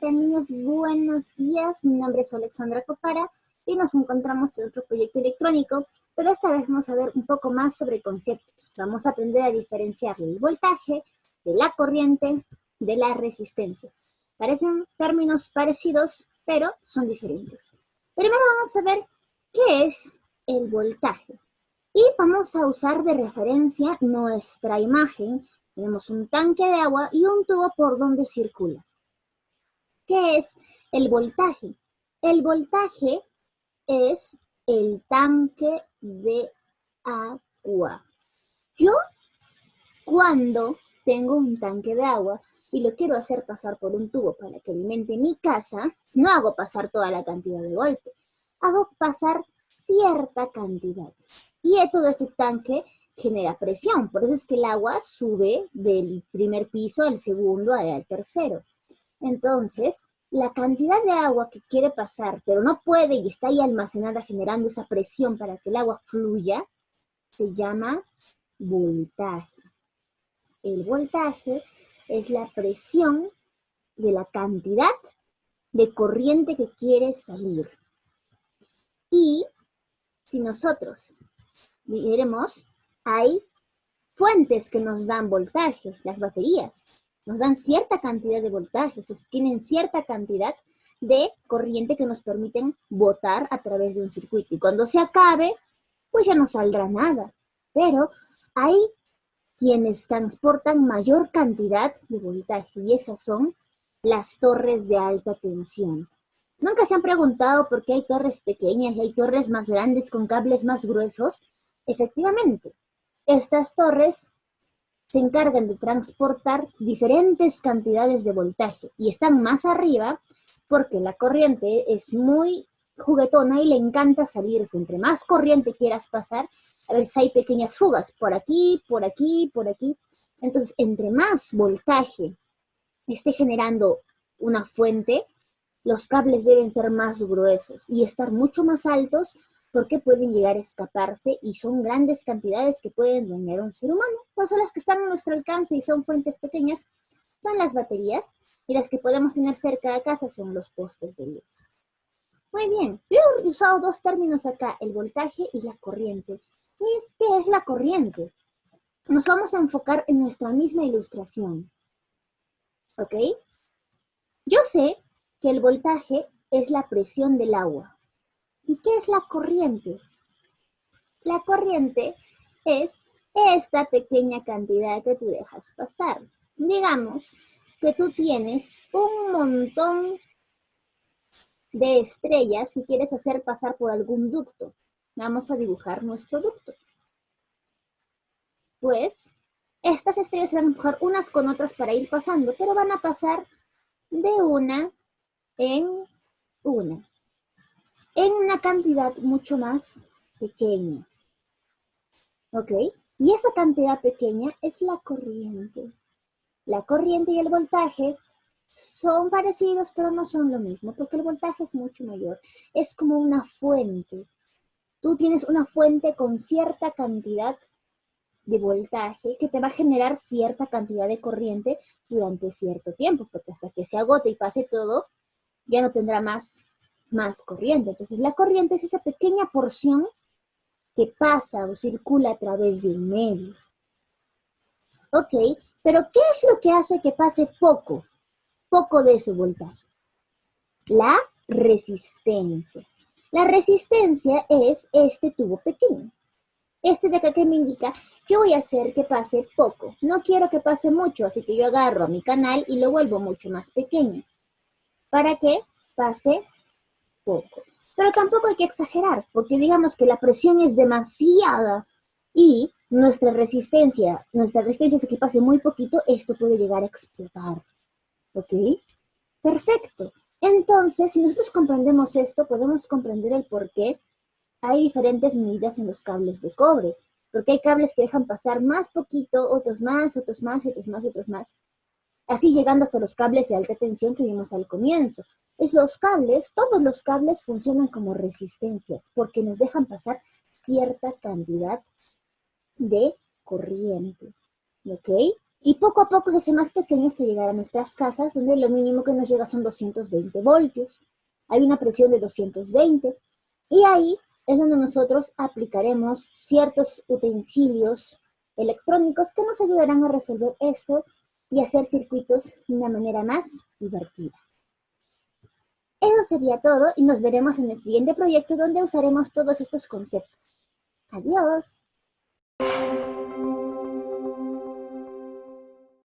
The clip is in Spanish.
tal, niños? Buenos días, mi nombre es Alexandra Copara y nos encontramos en otro proyecto electrónico, pero esta vez vamos a ver un poco más sobre conceptos. Vamos a aprender a diferenciar el voltaje de la corriente de la resistencia. Parecen términos parecidos, pero son diferentes. Primero vamos a ver qué es el voltaje y vamos a usar de referencia nuestra imagen. Tenemos un tanque de agua y un tubo por donde circula. ¿Qué es el voltaje? El voltaje es el tanque de agua. Yo, cuando tengo un tanque de agua y lo quiero hacer pasar por un tubo para que alimente mi casa, no hago pasar toda la cantidad de golpe. Hago pasar cierta cantidad. Y todo este tanque genera presión. Por eso es que el agua sube del primer piso al segundo al tercero. Entonces, la cantidad de agua que quiere pasar, pero no puede y está ahí almacenada generando esa presión para que el agua fluya, se llama voltaje. El voltaje es la presión de la cantidad de corriente que quiere salir. Y si nosotros miremos, hay fuentes que nos dan voltaje, las baterías. Nos dan cierta cantidad de voltaje, tienen cierta cantidad de corriente que nos permiten botar a través de un circuito. Y cuando se acabe, pues ya no saldrá nada. Pero hay quienes transportan mayor cantidad de voltaje y esas son las torres de alta tensión. ¿Nunca se han preguntado por qué hay torres pequeñas y hay torres más grandes con cables más gruesos? Efectivamente, estas torres se encargan de transportar diferentes cantidades de voltaje y están más arriba porque la corriente es muy juguetona y le encanta salirse. Entre más corriente quieras pasar, a veces hay pequeñas fugas por aquí, por aquí, por aquí. Entonces, entre más voltaje esté generando una fuente, los cables deben ser más gruesos y estar mucho más altos porque pueden llegar a escaparse y son grandes cantidades que pueden dañar a un ser humano. Por eso las que están a nuestro alcance y son fuentes pequeñas son las baterías y las que podemos tener cerca de casa son los postes de luz. Muy bien, yo he usado dos términos acá, el voltaje y la corriente. ¿Qué es la corriente? Nos vamos a enfocar en nuestra misma ilustración. ¿Ok? Yo sé que el voltaje es la presión del agua. ¿Y qué es la corriente? La corriente es esta pequeña cantidad que tú dejas pasar. Digamos que tú tienes un montón de estrellas que quieres hacer pasar por algún ducto. Vamos a dibujar nuestro ducto. Pues, estas estrellas se van a empujar unas con otras para ir pasando, pero van a pasar de una en una cantidad mucho más pequeña. ¿Ok? Y esa cantidad pequeña es la corriente. La corriente y el voltaje son parecidos, pero no son lo mismo, porque el voltaje es mucho mayor. Es como una fuente. Tú tienes una fuente con cierta cantidad de voltaje que te va a generar cierta cantidad de corriente durante cierto tiempo, porque hasta que se agote y pase todo, ya no tendrá más corriente. Entonces, la corriente es esa pequeña porción que pasa o circula a través de un medio. Ok, pero ¿qué es lo que hace que pase poco de ese voltaje? La resistencia. La resistencia es este tubo pequeño. Este de acá que me indica, yo voy a hacer que pase poco. No quiero que pase mucho, así que yo agarro a mi canal y lo vuelvo mucho más pequeño. Para que pase poco. Pero tampoco hay que exagerar, porque digamos que la presión es demasiada y nuestra resistencia es que pase muy poquito, esto puede llegar a explotar. ¿Ok? Perfecto. Entonces, si nosotros comprendemos esto, podemos comprender el por qué hay diferentes medidas en los cables de cobre. Porque hay cables que dejan pasar más poquito, otros más, otros más, otros más, otros más. Así llegando hasta los cables de alta tensión que vimos al comienzo. Todos los cables funcionan como resistencias porque nos dejan pasar cierta cantidad de corriente. ¿Ok? Y poco a poco se hace más pequeño hasta llegar a nuestras casas, donde lo mínimo que nos llega son 220 voltios. Hay una presión de 220 y ahí es donde nosotros aplicaremos ciertos utensilios electrónicos que nos ayudarán a resolver esto y hacer circuitos de una manera más divertida. Eso sería todo y nos veremos en el siguiente proyecto donde usaremos todos estos conceptos. Adiós.